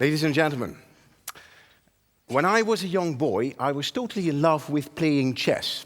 Ladies and gentlemen, when I was a young boy, I was totally in love with playing chess.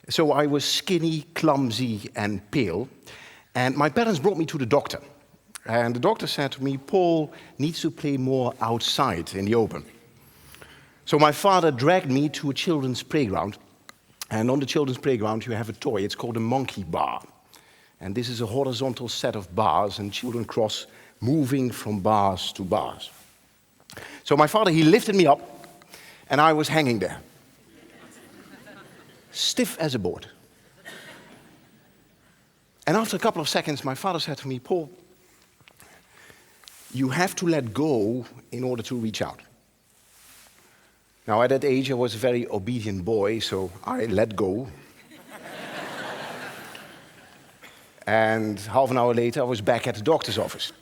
So I was skinny, clumsy, and pale. And my parents brought me to the doctor. And the doctor said to me, Paul needs to play more outside in the open. So my father dragged me to a children's playground. And on the children's playground, you have a toy. It's called a monkey bar. And this is a horizontal set of bars, and children cross, moving from bars to bars. So my father, he lifted me up, and I was hanging there, stiff as a board. And after a couple of seconds, my father said to me, Paul, you have to let go in order to reach out. Now, at that age, I was a very obedient boy, so I let go. And half an hour later, I was back at the doctor's office.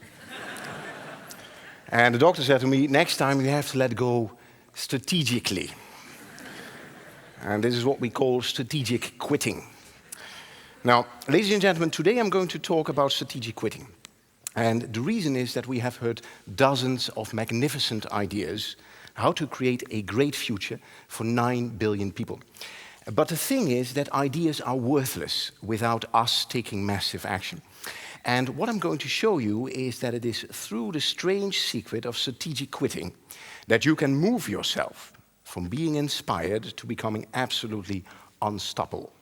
And the doctor said to me, next time you have to let go strategically. And this is what we call strategic quitting. Now, ladies and gentlemen, today I'm going to talk about strategic quitting. And the reason is that we have heard dozens of magnificent ideas how to create a great future for 9 billion people. But the thing is that ideas are worthless without us taking massive action. And what I'm going to show you is that it is through the strange secret of strategic quitting that you can move yourself from being inspired to becoming absolutely unstoppable.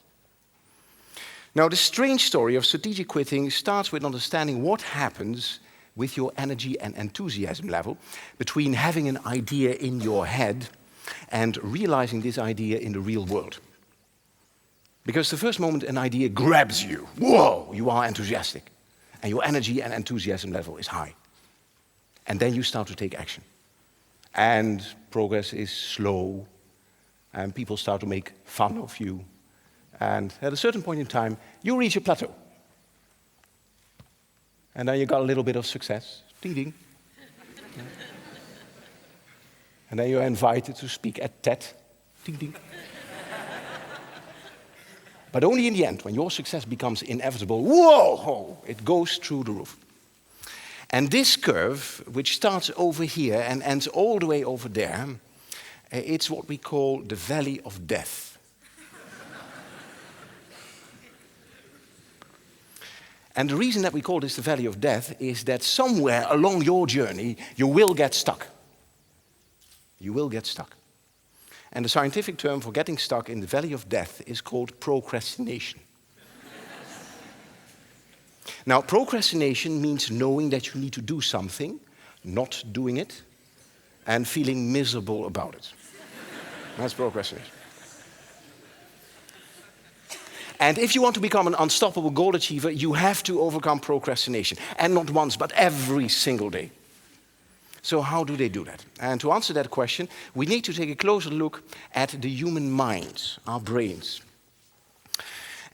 Now, the strange story of strategic quitting starts with understanding what happens with your energy and enthusiasm level between having an idea in your head and realizing this idea in the real world. Because the first moment an idea grabs you, whoa, you are enthusiastic. And your energy and enthusiasm level is high. And then you start to take action. And progress is slow, and people start to make fun of you. And at a certain point in time, you reach a plateau. And then you got a little bit of success. Ding, ding. And then you're invited to speak at TED. Ding, ding. But only in the end, when your success becomes inevitable, whoa, it goes through the roof. And this curve, which starts over here and ends all the way over there, it's what we call the valley of death. And the reason that we call this the valley of death is that somewhere along your journey, you will get stuck. You will get stuck. And the scientific term for getting stuck in the valley of death is called procrastination. Now, procrastination means knowing that you need to do something, not doing it, and feeling miserable about it. That's procrastination. And if you want to become an unstoppable goal achiever, you have to overcome procrastination. And not once, but every single day. So how do they do that? And to answer that question, we need to take a closer look at the human mind, our brains.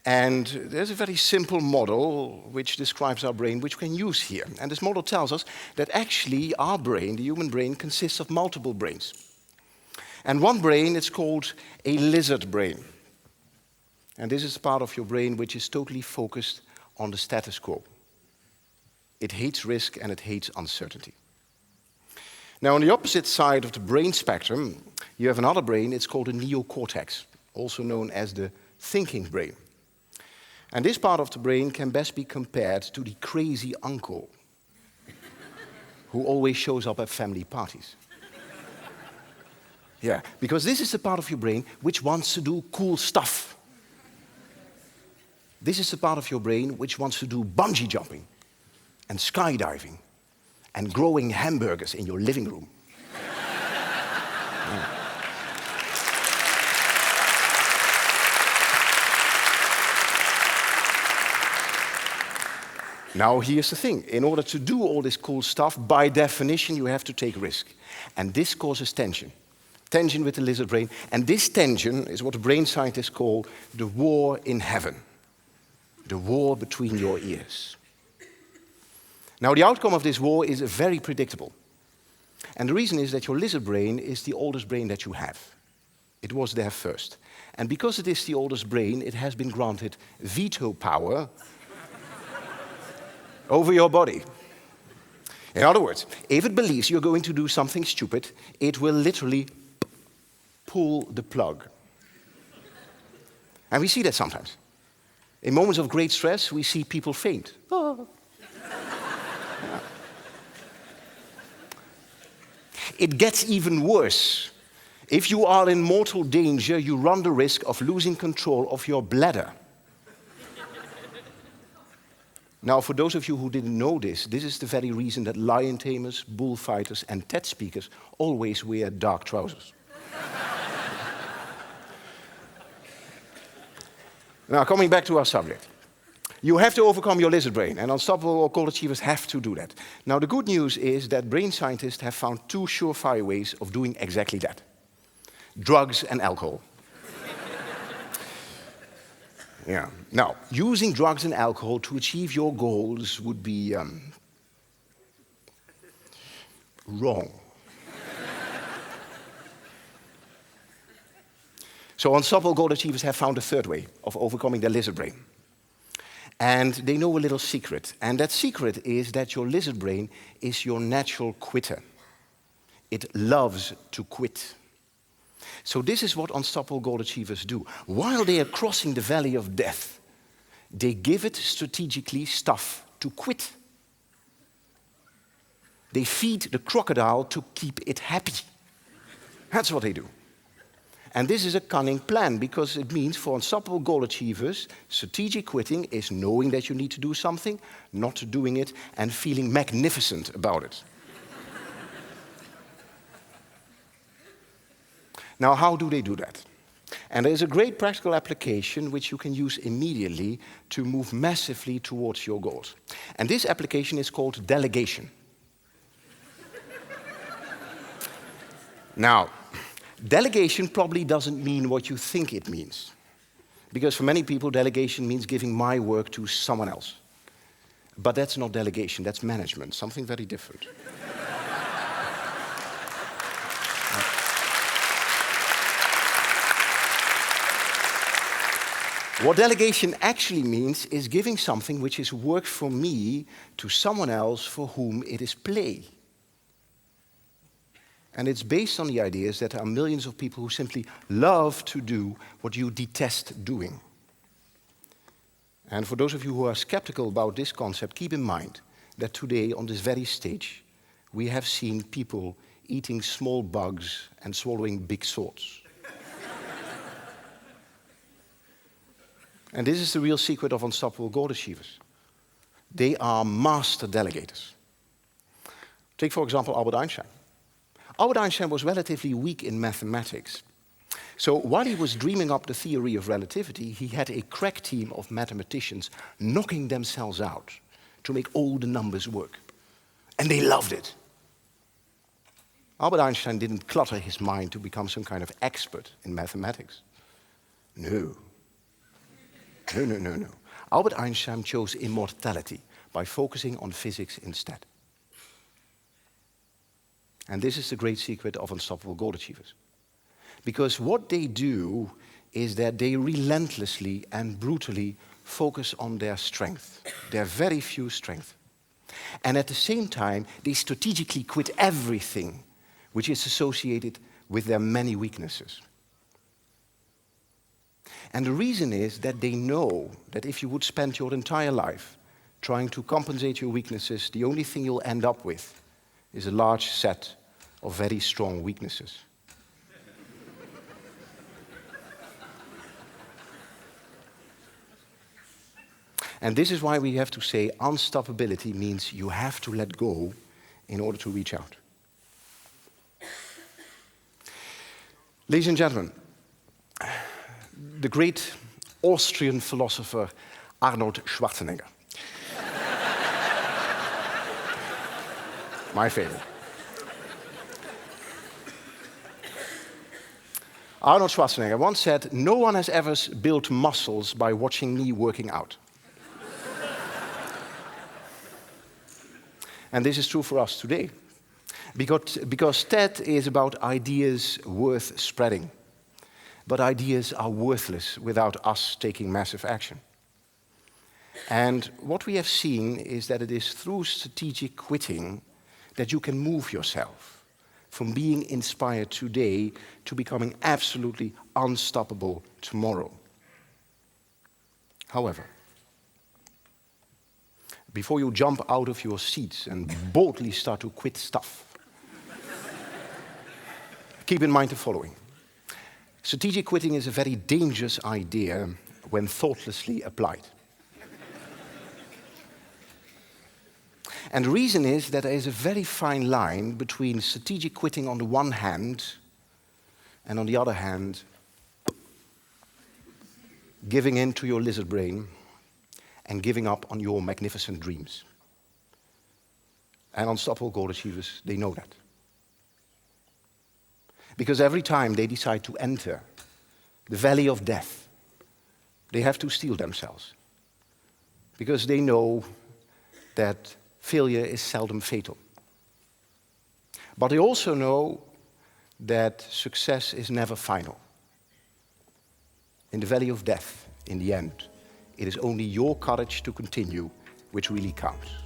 And there's a very simple model which describes our brain, which we can use here. And this model tells us that actually our brain, the human brain, consists of multiple brains. And one brain is called a lizard brain. And this is the part of your brain which is totally focused on the status quo. It hates risk and it hates uncertainty. Now, on the opposite side of the brain spectrum, you have another brain, it's called the neocortex, also known as the thinking brain. And this part of the brain can best be compared to the crazy uncle who always shows up at family parties. Yeah, because this is the part of your brain which wants to do cool stuff. This is the part of your brain which wants to do bungee jumping and skydiving and growing hamburgers in your living room. Yeah. Now, here's the thing. In order to do all this cool stuff, by definition, you have to take risk. And this causes tension. Tension with the lizard brain. And this tension is what the brain scientists call the war in heaven. The war between your ears. Now, the outcome of this war is very predictable. And the reason is that your lizard brain is the oldest brain that you have. It was there first. And because it is the oldest brain, it has been granted veto power over your body. In other words, if it believes you're going to do something stupid, it will literally pull the plug. And we see that sometimes. In moments of great stress, we see people faint. Oh. Yeah. It gets even worse. If you are in mortal danger, you run the risk of losing control of your bladder. Now, for those of you who didn't know this is the very reason that lion tamers, bullfighters, and TED speakers always wear dark trousers. Now, coming back to our subject. You have to overcome your lizard brain, and unstoppable goal achievers have to do that. Now, the good news is that brain scientists have found two surefire ways of doing exactly that. Drugs and alcohol. Yeah. Now, using drugs and alcohol to achieve your goals would be wrong. So unstoppable goal achievers have found a third way of overcoming their lizard brain. And they know a little secret. And that secret is that your lizard brain is your natural quitter. It loves to quit. So this is what unstoppable goal achievers do. While they are crossing the valley of death, they give it strategically stuff to quit. They feed the crocodile to keep it happy. That's what they do. And this is a cunning plan, because it means for unstoppable goal achievers, strategic quitting is knowing that you need to do something, not doing it, and feeling magnificent about it. Now, how do they do that? And there's a great practical application which you can use immediately to move massively towards your goals. And this application is called delegation. Now, delegation probably doesn't mean what you think it means. Because for many people, delegation means giving my work to someone else. But that's not delegation, that's management, something very different. What delegation actually means is giving something which is work for me to someone else for whom it is play. And it's based on the ideas that there are millions of people who simply love to do what you detest doing. And for those of you who are skeptical about this concept, keep in mind that today, on this very stage, we have seen people eating small bugs and swallowing big swords. And this is the real secret of unstoppable goal achievers. They are master delegators. Take, for example, Albert Einstein. Albert Einstein was relatively weak in mathematics. So while he was dreaming up the theory of relativity, he had a crack team of mathematicians knocking themselves out to make all the numbers work. And they loved it. Albert Einstein didn't clutter his mind to become some kind of expert in mathematics. No. No. Albert Einstein chose immortality by focusing on physics instead. And this is the great secret of unstoppable goal achievers. Because what they do is that they relentlessly and brutally focus on their strength, their very few strength. And at the same time, they strategically quit everything which is associated with their many weaknesses. And the reason is that they know that if you would spend your entire life trying to compensate your weaknesses, the only thing you'll end up with is a large set of very strong weaknesses. And this is why we have to say unstoppability means you have to let go in order to reach out. Ladies and gentlemen, the great Austrian philosopher Arnold Schwarzenegger. My favorite. Arnold Schwarzenegger once said, "No one has ever built muscles by watching me working out." And this is true for us today. Because TED is about ideas worth spreading. But ideas are worthless without us taking massive action. And what we have seen is that it is through strategic quitting that you can move yourself from being inspired today to becoming absolutely unstoppable tomorrow. However, before you jump out of your seats and boldly start to quit stuff, keep in mind the following. Strategic quitting is a very dangerous idea when thoughtlessly applied. And the reason is that there is a very fine line between strategic quitting on the one hand and on the other hand, giving in to your lizard brain and giving up on your magnificent dreams. And unstoppable goal achievers, they know that. Because every time they decide to enter the valley of death, they have to steel themselves. Because they know that failure is seldom fatal. But they also know that success is never final. In the valley of death, in the end, it is only your courage to continue which really counts.